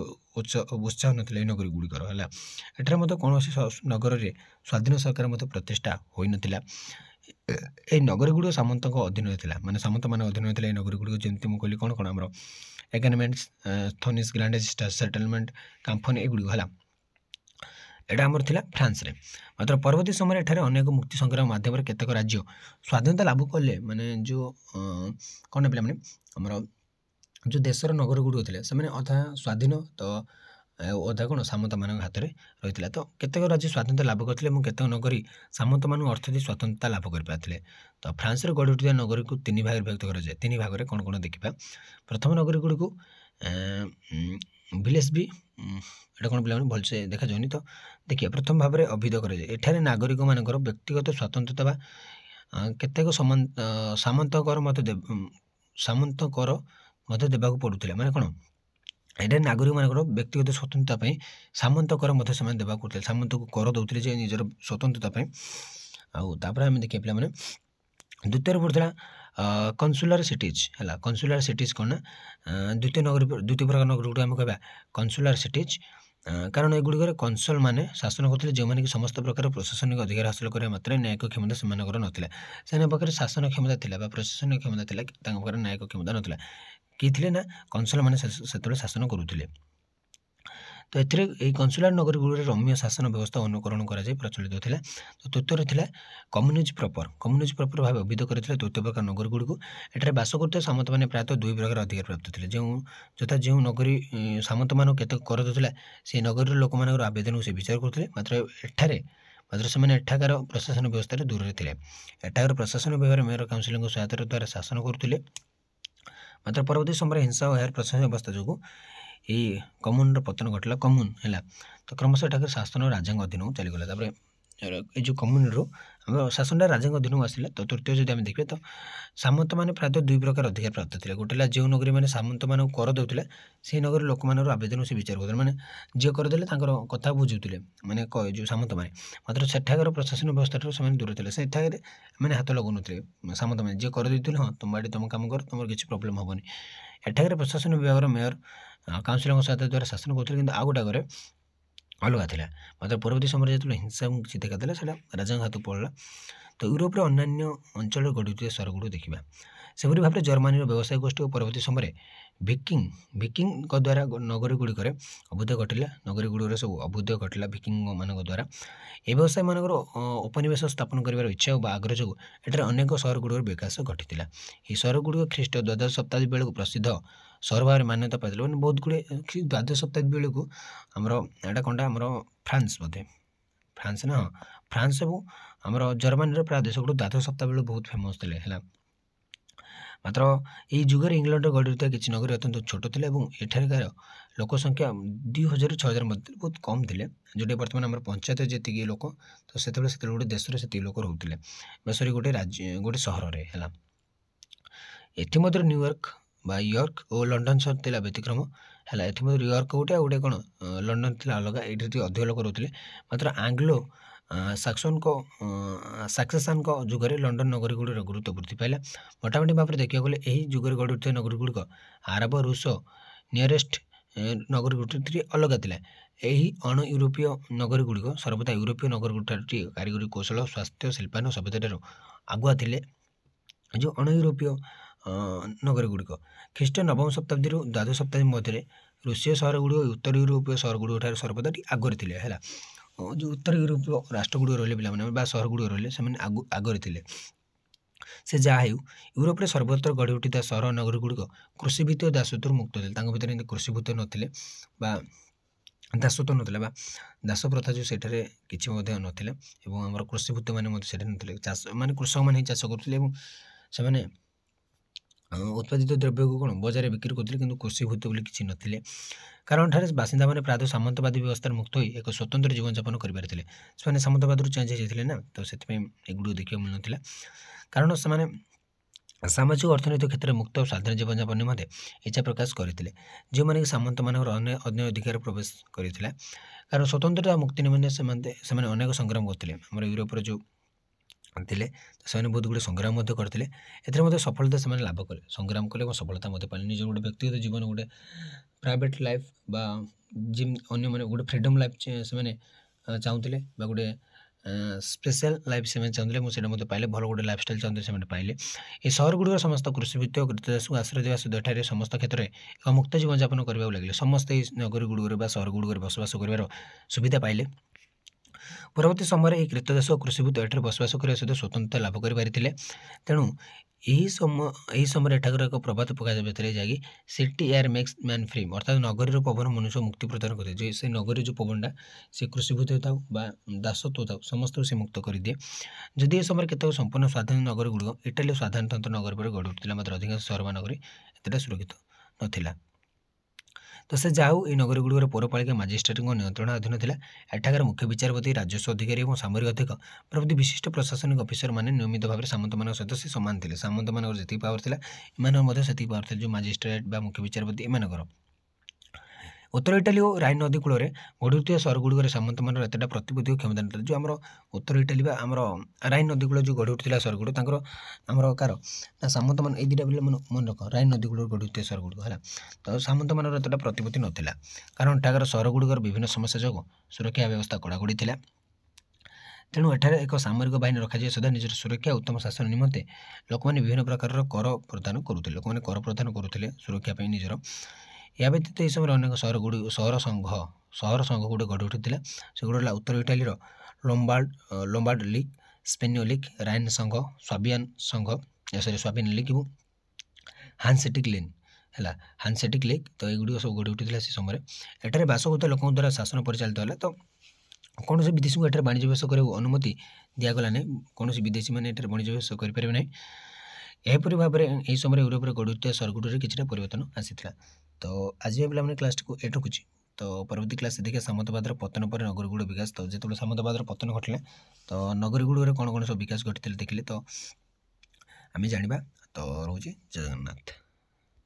ଉତ୍ସାହ ନଥିଲା ଏହି ନଗରୀ ଗୁଡ଼ିକର ହେଲା। ଏଠାରେ ମଧ୍ୟ କୌଣସି ନଗରରେ ସ୍ୱାଧୀନ ସରକାର ମଧ୍ୟ ପ୍ରତିଷ୍ଠା ହୋଇନଥିଲା। ଏହି ନଗରୀ ଗୁଡ଼ିକ ସାମନ୍ତଙ୍କ ଅଧୀନରେ ଥିଲା, ମାନେ ସାମନ୍ତମାନଙ୍କ ଅଧୀନରେ ଥିଲା ଏହି ନଗରୀ ଗୁଡ଼ିକ। ଯେମିତି ମୁଁ କହିଲି କ'ଣ ଆମର ଏଗାରମେଣ୍ଟସ୍, ସ୍ଥୋନିସ୍ ଗ୍ରାଣ୍ଡାଇଜ୍ ସେଟଲମେଣ୍ଟ, କାମ୍ଫେନ୍ ଏଗୁଡ଼ିକ ହେଲା। ଏଇଟା ଆମର ଥିଲା ଫ୍ରାନ୍ସରେ। ମାତ୍ର ପରବର୍ତ୍ତୀ ସମୟରେ ଏଠାରେ ଅନେକ ମୁକ୍ତି ସଂଗ୍ରାମ ମାଧ୍ୟମରେ କେତେକ ରାଜ୍ୟ ସ୍ୱାଧୀନତା ଲାଭ କଲେ। ମାନେ ଯେଉଁ କ'ଣ ପିଲାମାନେ ଆମର ଯେଉଁ ଦେଶର ନଗର ଗୁଡ଼ିକ ଥିଲେ ସେମାନେ ଅଧା ସ୍ୱାଧୀନ, ତ ଅଧା କ'ଣ ସାମନ୍ତମାନଙ୍କ ହାତରେ ରହିଥିଲା। ତ କେତେକ ରାଜ୍ୟ ସ୍ୱାଧୀନତା ଲାଭ କରିଥିଲେ ଏବଂ କେତେକ ନଗରୀ ସାମନ୍ତମାନଙ୍କୁ ଅର୍ଥନୈତିକ ସ୍ୱତନ୍ତ୍ରତା ଲାଭ କରିପାରିଥିଲେ। ତ ଫ୍ରାନ୍ସରେ ଗଢ଼ି ଉଠିଥିବା ନଗରୀକୁ 3 ଭାଗରେ ବିଭକ୍ତ କରାଯାଏ। 3 ଭାଗରେ କ'ଣ କ'ଣ ଦେଖିବା। ପ୍ରଥମ ନଗରୀ ଗୁଡ଼ିକୁ ଭିଲେଜ୍ ବି, ଏଇଟା କ'ଣ ପିଲାମାନେ ଭଲସେ ଦେଖାଯାଉନି, ତ ଦେଖିବା। ପ୍ରଥମ ଭାବରେ ଅଭିହିତ କରାଯାଏ। ଏଠାରେ ନାଗରିକମାନଙ୍କର ବ୍ୟକ୍ତିଗତ ସ୍ୱତନ୍ତ୍ରତା ବା କେତେକ ସାମନ୍ତ କର ମୋତେ ଦେବାକୁ ପଡ଼ୁଥିଲା। ମାନେ କ'ଣ, ଏଇଟା ନାଗରିକମାନଙ୍କର ବ୍ୟକ୍ତିଗତ ସ୍ୱତନ୍ତ୍ରତା ପାଇଁ ସାମନ୍ତ କର ମଧ୍ୟ ସେମାନେ ଦେବାକୁ ପଡ଼ୁଥିଲେ। ସାମନ୍ତକୁ କର ଦେଉଥିଲେ ଯେ ନିଜର ସ୍ୱତନ୍ତ୍ରତା ପାଇଁ। ଆଉ ତାପରେ ଆମେ ଦେଖିବା ପିଲାମାନେ ଦ୍ୱିତୀୟରେ ପଡ଼ୁଥିଲା କନସୁଲାର ସିଟିଜ୍ ହେଲା। କନସୁଲାର ସିଟିଜ୍ କ'ଣ ନା ଦ୍ୱିତୀୟ ପ୍ରକାର ନଗରୀ ଗୁଡ଼ିକ ଆମେ କହିବା କନସୁଲାର ସିଟିଜ୍। କାରଣ ଏଗୁଡ଼ିକରେ କନସଲ୍ ମାନେ ଶାସନ କରୁଥିଲେ, ଯେଉଁମାନେ କି ସମସ୍ତ ପ୍ରକାର ପ୍ରଶାସନିକ ଅଧିକାର ହାସଲ କରିବା ମାତ୍ରେ ନ୍ୟାୟିକ କ୍ଷମତା ସେମାନଙ୍କର ନଥିଲା। ସେମାନଙ୍କ ପାଖରେ ଶାସନ କ୍ଷମତା ଥିଲା ବା ପ୍ରଶାସନିକ କ୍ଷମତା ଥିଲା, ତାଙ୍କ ପାଖରେ ନ୍ୟାୟିକ କ୍ଷମତା ନଥିଲା। କି ଥିଲେ ନା କନସଲ୍ ମାନେ ସେତେବେଳେ ଶାସନ କରୁଥିଲେ। ତ ଏଥିରେ ଏହି କନସୁଲାର ନଗରୀ ଗୁଡ଼ିକରେ ରମ୍ୟ ଶାସନ ବ୍ୟବସ୍ଥା ଅନୁକରଣ କରାଯାଇ ପ୍ରଚଳିତ ଥିଲା। ତ ତୃତୀୟରେ ଥିଲା କମ୍ୟୁନିଜ୍ ପ୍ରପର ଭାବେ ଅଭିହିତ କରିଥିଲା ତୃତୀୟ ପ୍ରକାର ନଗରୀ ଗୁଡ଼ିକୁ। ଏଠାରେ ବାସ କରୁଥିବା ସାମନ୍ତମାନେ ପ୍ରାୟତଃ ଦୁଇ ପ୍ରକାର ଅଧିକାର ପ୍ରାପ୍ତ ଥିଲେ। ଯେଉଁ ନଗରୀ ସାମନ୍ତମାନଙ୍କୁ କେତେ କର ଦେଉଥିଲା, ସେହି ନଗରୀର ଲୋକମାନଙ୍କର ଆବେଦନକୁ ସେ ବିଚାର କରୁଥିଲେ। ମାତ୍ର ସେମାନେ ଏଠାକାର ପ୍ରଶାସନ ବ୍ୟବସ୍ଥାରେ ଦୂରରେ ଥିଲେ। ଏଠାକାର ପ୍ରଶାସନ ବିଭାଗରେ ମେୟର କାଉନସିଲଙ୍କ ସହାୟତା ଦ୍ୱାରା ଶାସନ କରୁଥିଲେ। ମାତ୍ର ପରବର୍ତ୍ତୀ ସମୟରେ ହିଂସା ଓ ଏହାର ପ୍ରଶାସନିକ ବ୍ୟବସ୍ଥା ଯୋଗୁଁ ଏହି କମ୍ୟୁନ୍ର ପତନ ଘଟିଲା। କମ୍ୟୁନ୍ ହେଲା ତ କ୍ରମଶଃ ଏଠାକାର ଶାସନ ରାଜାଙ୍କ ଅଧୀନକୁ ଚାଲିଗଲା। ତାପରେ এই ଯେଉଁ କମ୍ୟୁନ୍ରୁ ଆମର ଶାସନଟା ରାଜାଙ୍କ ଅଧୀନକୁ ଆସିଲା। ତ ତୃତୀୟ ଯଦି ଆମେ ଦେଖିବା, ତ ସାମନ୍ତମାନେ ପ୍ରାୟତଃ ଦୁଇ ପ୍ରକାର ଅଧିକାର ପ୍ରାପ୍ତ ଥିଲେ। ଗୋଟେ ହେଲା ଯେଉଁ ନଗରୀମାନେ ସାମନ୍ତମାନଙ୍କୁ କର ଦେଉଥିଲେ, ସେହି ନଗରୀ ଲୋକମାନଙ୍କର ଆବେଦନକୁ ସେ ବିଚାର କରୁଥିଲେ। ମାନେ ଯିଏ କରିଦେଲେ ତାଙ୍କର କଥା ବୁଝୁଥିଲେ, ମାନେ ଯେଉଁ ସାମନ୍ତମାନେ। ମାତ୍ର ସେଠାକାର ପ୍ରଶାସନ ବ୍ୟବସ୍ଥାଠାରୁ ସେମାନେ ଦୂର ଥିଲେ। ସେଠାରେ ମାନେ ହାତ ଲଗାଉନଥିଲେ ସାମନ୍ତମାନେ। ଯିଏ କରିଦେଇଥିଲେ, ହଁ ତୁମ ବାଡ଼ି ତୁମ କାମ କର, ତୁମର କିଛି ପ୍ରୋବ୍ଲେମ୍ ହେବନି। ଏଠାକାର ପ୍ରଶାସନ ବିଭାଗର ମେୟର କାଉନସିଲଙ୍କ ସହାୟତା ଦ୍ୱାରା ଶାସନ କରୁଥିଲେ। କିନ୍ତୁ ଆଉ ଗୋଟାକରେ ଅଲଗା ଥିଲା। ମାତ୍ର ପରବର୍ତ୍ତୀ ସମୟରେ ଯେତେବେଳେ ହିଂସା କିଛି ଦେଖାଦେଲା, ସେଇଟା ରାଜାଙ୍କ ହାତକୁ ପଡ଼ିଲା। ତ ୟୁରୋପରେ ଅନ୍ୟାନ୍ୟ ଅଞ୍ଚଳରେ ଗଢ଼ି ଉଠିଥିବା ସହରଗୁଡ଼ିକୁ ଦେଖିବା। ସେପରି ଭାବରେ ଜର୍ମାନୀର ବ୍ୟବସାୟ ଗୋଷ୍ଠୀ ଓ ପରବର୍ତ୍ତୀ ସମୟରେ ଭିକିଂଙ୍କ ଦ୍ୱାରା ନଗରୀ ଗୁଡ଼ିକରେ ଅଭ୍ୟୁଦୟ ଘଟିଲା। ନଗରୀ ଗୁଡ଼ିକରେ ସବୁ ଅଭ୍ୟୁଦୟ ଘଟିଲା ଭିକିଂମାନଙ୍କ ଦ୍ୱାରା। ଏ ବ୍ୟବସାୟୀମାନଙ୍କର ଉପନିବେଶ ସ୍ଥାପନ କରିବାର ଇଚ୍ଛା ବା ଆଗ୍ରହ ଯୋଗୁଁ ଏଠାରେ ଅନେକ ସହର ଗୁଡ଼ିକର ବିକାଶ ଘଟିଥିଲା। ଏହି ସହରଗୁଡ଼ିକ ଖ୍ରୀଷ୍ଟ ଦ୍ୱାଦଶ ଶତାବ୍ଦୀ ବେଳକୁ ପ୍ରସିଦ୍ଧ ସହର ଭାବରେ ମାନ୍ୟତା ପାଇଥିଲା। ମାନେ ବହୁତ ଗୁଡ଼ିଏ ଦ୍ୱାଦଶ ଶତାବ୍ଦୀ ବେଳକୁ ଆମର ଏଇଟା କ'ଣଟା, ଆମର ଫ୍ରାନ୍ସ ଏବଂ ଆମର ଜର୍ମାନୀର ପ୍ରାୟ ଦେଶଗୁଡ଼ିକ ଦ୍ୱାଦଶ ଶତାବ୍ଦୀ ବେଳକୁ ବହୁତ ଫେମସ୍ ଥିଲେ ହେଲା। ମାତ୍ର ଏହି ଯୁଗରେ ଇଂଲଣ୍ଡରେ ଗଢ଼ି ଉଠିଥିବା କିଛି ନଗରୀ ଅତ୍ୟନ୍ତ ଛୋଟ ଥିଲେ ଏବଂ ଏଠାକାର ଲୋକ ସଂଖ୍ୟା 2000ରୁ 6000 ମଧ୍ୟରେ ବହୁତ କମ୍ ଥିଲେ। ଯେଉଁଟା ବର୍ତ୍ତମାନ ଆମର ପଞ୍ଚାୟତ ଯେତିକି ଲୋକ, ତ ସେତେବେଳେ ଗୋଟେ ଦେଶରେ ସେତିକି ଲୋକ ରହୁଥିଲେ, ବା ସରି ଗୋଟେ ସହରରେ ହେଲା। ଏଥିମଧ୍ୟରୁ ୟର୍କ ଓ ଲଣ୍ଡନ ସହର ଥିଲା ବ୍ୟତିକ୍ରମ ହେଲା। ଏଥିମଧ୍ୟରୁ ୟର୍କ ଗୋଟେ ଆଉ ଗୋଟେ କ'ଣ ଲଣ୍ଡନ ଥିଲା ଅଲଗା। ଏଇଠି ଟିକେ ଅଧିକ ଲୋକ ରହୁଥିଲେ। ମାତ୍ର ଆଙ୍ଗ୍ଲୋ ସାକ୍ସେସନ୍ଙ୍କ ଯୁଗରେ ଲଣ୍ଡନ ନଗରୀ ଗୁଡ଼ିକର ଗୁରୁତ୍ୱ ବୃଦ୍ଧି ପାଇଲା। ମୋଟାମୋଟି ଭାବରେ ଦେଖିବାକୁ ଗଲେ ଏହି ଯୁଗରେ ଗଢ଼ି ଉଠିଥିବା ନଗରୀ ଗୁଡ଼ିକ ଆରବ, ରୁଷ ନିୟରେଷ୍ଟ ନଗରୀ ଗୁଡ଼ିକ ଅଲଗା ଥିଲା। ଏହି ଅଣ ୟୁରୋପୀୟ ନଗରୀ ଗୁଡ଼ିକ ସର୍ବଦା ୟୁରୋପୀୟ ନଗରୀ ଗୁଡ଼ିକଠାରୁ ଟିକେ କାରିଗରୀ କୌଶଳ, ସ୍ୱାସ୍ଥ୍ୟ, ଶିଳ୍ପାୟନ ସଭ୍ୟତାଠାରୁ ଆଗୁଆ ଥିଲେ। ଯେଉଁ ଅଣ ୟୁରୋପୀୟ ନଗରୀ ଗୁଡ଼ିକ ଖ୍ରୀଷ୍ଟ ନବମ ଶତାବ୍ଦୀରୁ ଦ୍ୱାଦଶ ଶତାବ୍ଦୀ ମଧ୍ୟରେ ରୁଷୀୟ ସହର ଗୁଡ଼ିକ ଉତ୍ତର ୟୁରୋପୀୟ ସହର ଗୁଡ଼ିକ ଠାରୁ ସର୍ବଦା ଟିକେ ଆଗରେ ଥିଲେ ହେଲା। ଯେଉଁ ଉତ୍ତର ୟୁରୋପୀୟ ରାଷ୍ଟ୍ରଗୁଡ଼ିକ ରହିଲେ ପିଲାମାନେ ବା ସହର ଗୁଡ଼ିକ ରହିଲେ, ସେମାନେ ଆଗରେ ଥିଲେ। ସେ ଯାହା ହେଉ, ୟୁରୋପରେ ସର୍ବତ୍ର ଗଢ଼ି ଉଠିଥିବା ସହର ନଗରୀ ଗୁଡ଼ିକ କୃଷିଭିତ୍ତିକ ଦାସତ୍ୱରୁ ମୁକ୍ତ ଥିଲେ। ତାଙ୍କ ଭିତରେ ଏମିତି କୃଷିଭୂତ ନଥିଲେ ବା ଦାସତ୍ୱ ନଥିଲା, ବା ଦାସ ପ୍ରଥା ଯେଉଁ ସେଠାରେ କିଛି ମଧ୍ୟ ନଥିଲା। ଏବଂ ଆମର କୃଷିଭୂତ ମାନେ ମଧ୍ୟ ସେଠାରେ ନଥିଲେ। ମାନେ କୃଷକମାନେ ହିଁ ଚାଷ କରୁଥିଲେ ଏବଂ ସେମାନେ ଉତ୍ପାଦିତ ଦ୍ରବ୍ୟକୁ କ'ଣ ବଜାରରେ ବିକ୍ରି କରୁଥିଲେ, କିନ୍ତୁ କୃଷିଭୂତ ବୋଲି କିଛି ନଥିଲେ। କାରଣ ଏଠାରେ ବାସିନ୍ଦାମାନେ ପ୍ରାୟତଃ ସାମନ୍ତବାଦୀ ବ୍ୟବସ୍ଥାରେ ମୁକ୍ତ ହୋଇ ଏକ ସ୍ୱତନ୍ତ୍ର ଜୀବନଯାପନ କରିପାରିଥିଲେ। ସେମାନେ ସାମନ୍ତବାଦରୁ ଚେଞ୍ଜ ହେଇଯାଇଥିଲେ ନା, ତ ସେଥିପାଇଁ ଏଗୁଡ଼ିକ ଦେଖିବାକୁ ମିଳୁନଥିଲା। କାରଣ ସେମାନେ ସାମାଜିକ ଅର୍ଥନୈତିକ କ୍ଷେତ୍ରରେ ମୁକ୍ତ ଓ ସ୍ୱାଧୀନ ଜୀବନଯାପନ ନିମନ୍ତେ ଇଚ୍ଛା ପ୍ରକାଶ କରିଥିଲେ, ଯେଉଁମାନେ କି ସାମନ୍ତମାନଙ୍କର ଅନ୍ୟ ଅଧିକାର ପ୍ରବେଶ କରିଥିଲା। କାରଣ ସ୍ୱତନ୍ତ୍ରତା ମୁକ୍ତି ନିମନ୍ତେ ସେମାନେ ଅନେକ ସଂଗ୍ରାମ କରିଥିଲେ। ଆମର ୟୁରୋପର ଯେଉଁ ଥିଲେ, ସେମାନେ ବହୁତ ଗୁଡ଼ିଏ ସଂଗ୍ରାମ ମଧ୍ୟ କରିଥିଲେ। ଏଥିରେ ମଧ୍ୟ ସଫଳତା ସେମାନେ ଲାଭ କଲେ, ସଂଗ୍ରାମ କଲେ ଏବଂ ସଫଳତା ମଧ୍ୟ ପାଇଲେ। ନିଜର ଗୋଟେ ବ୍ୟକ୍ତିଗତ ଜୀବନ, ଗୋଟେ ପ୍ରାଇଭେଟ୍ ଲାଇଫ୍ ବା ଅନ୍ୟମାନେ ଗୋଟେ ଫ୍ରିଡ଼ମ୍ ଲାଇଫ୍ ସେମାନେ ଚାହୁଁଥିଲେ, ବା ଗୋଟେ ସ୍ପେଶାଲ ଲାଇଫ୍ ସେମାନେ ଚାହୁଁଥିଲେ ଏବଂ ସେଇଟା ମଧ୍ୟ ପାଇଲେ। ଭଲ ଗୋଟେ ଲାଇଫଷ୍ଟାଇଲ୍ ଚାହୁଁଥିଲେ, ସେମାନେ ପାଇଲେ। ଏହି ସହର ଗୁଡ଼ିକର ସମସ୍ତ କୃଷିଭିତ୍ତିକ କୃତଦାସକୁ ଆଶ୍ରୟ ଦେବା ସହିତ ଏଠାରେ ସମସ୍ତ କ୍ଷେତ୍ରରେ ଏକ ମୁକ୍ତ ଜୀବନଯାପନ କରିବାକୁ ଲାଗିଲେ। ସମସ୍ତେ ଏହି ନଗରୀ ଗୁଡ଼ିକରେ ବା ସହର ଗୁଡ଼ିକରେ ବସବାସ କରିବାର ସୁବିଧା ପାଇଲେ। ପରବର୍ତ୍ତୀ ସମୟରେ ଏହି କ୍ରୀତଦାସ ଓ କୃଷିଭୂତ ଏଠାରେ ବସବାସ କରିବା ସହିତ ସ୍ୱତନ୍ତ୍ରତା ଲାଭ କରିପାରିଥିଲେ। ତେଣୁ ଏହି ସମୟରେ ଏଠାକାର ଏକ ପ୍ରବାଦ ପକାଯାଇଥିଲା, ଯାହାକି city air makes man free, ଅର୍ଥାତ୍ ନଗରୀର ପବନ ମନୁଷ୍ୟ ମୁକ୍ତି ପ୍ରଦାନ କରିଥାଏ। ଯେ ସେ ନଗରୀ ଯେଉଁ ପବନଟା ସେ କୃଷିଭୂତ ହେଇଥାଉ ବା ଦାସତ୍ୱ ଥାଉ, ସମସ୍ତଙ୍କୁ ସେ ମୁକ୍ତ କରିଦିଏ। ଯଦି ଏ ସମୟରେ କେତେକ ସମ୍ପୂର୍ଣ୍ଣ ସ୍ୱାଧୀନ ନଗରୀ ଗୁଡ଼ିକ ଇଟାଲୀର ସାଧାରଣତନ୍ତ୍ର ନଗରୀ ପରେ ଗଢ଼ି ଉଠିଥିଲା, ମାତ୍ର ଅଧିକାଂଶ ସହର ବା ନଗରୀ ଏତେଟା ସୁରକ୍ଷିତ ନଥିଲା। ତ तो से जाऊ ये नगरी गुड़िकर पौरपालिका माजिस्ट्रेट नियंत्रण अधीन था। एठाकार मुख्य विचारपति राजस्व अधिकारी और सामरिक अधिक प्रभृति विशिष्ट प्रशासनिक अफिसर मैंने नियमित भाव में सामंत मान सहित से सामान थे। सामंत मान जी पावर था एम पावर थे जो माजिस्ट्रेट मुख्य विचारपति एम उत्तर इटाली और राइन नदी कूल में गढ़ुवा सहर गुड़िक सामंत मान एतटा प्रतिबद्ध क्षमता नहीं जो आम उत्तर इटाली आम राइन नदी कूल जो गढ़ुवा सहर गुड़ आमर कार सामंत मान ये दुटा मन रख राइन नदी कूल गढ़ुवा सहर गुड़ है। तो सामंत मान एतटा प्रतिपत्ति नाला कारण एठाकार सहर गुड़िकर विभिन्न समस्या जो सुरक्षा व्यवस्था कड़ाकड़ी था। तेणु एठार एक सामरिक बाहिनी रखा सुधा निजर सुरक्षा उत्तम शासन निमंते लोक मैंने विभिन्न प्रकार कर प्रदान करुले लोक मैंने कर प्रदान करुले सुरक्षा निजर। या व्यतीत यह समय अनेक सहर संघ गुड़े गढ़ उठी से गुड़ा उत्तर इटाली लोम्बार्ड लीग स्पेनियो लीग राइन संघ स्वाबियान संघ स्वाबियान लीग और हांसेटिक लीग है हांसेटिक लीग। तो युड़ सब गढ़ उठी से समय एठार बास होता लोक द्वारा शासन परिचालित है। तो कौन से विदेशी को एठार वाणिज्य बेस कर अनुमति दिगला ना कौन विदेशी मैंने वाणिज्य बेस करें ना यहपरी भाव में यही समय यूरोप गढ़ुवा सरगुड़ किसी परिवर्तन आसाला। तो आज पे क्लास को एट रखुच्छी। तो परवर्ती क्लास देखिए सामंतवाद पतन पर नगरगुड़ विकास। तो जो सामंतवाद पतन घटला तो नगरगुड़ कौन कौन सब विकास घटी देखिले तो आम जाना। तो रोचे जय जगन्नाथ।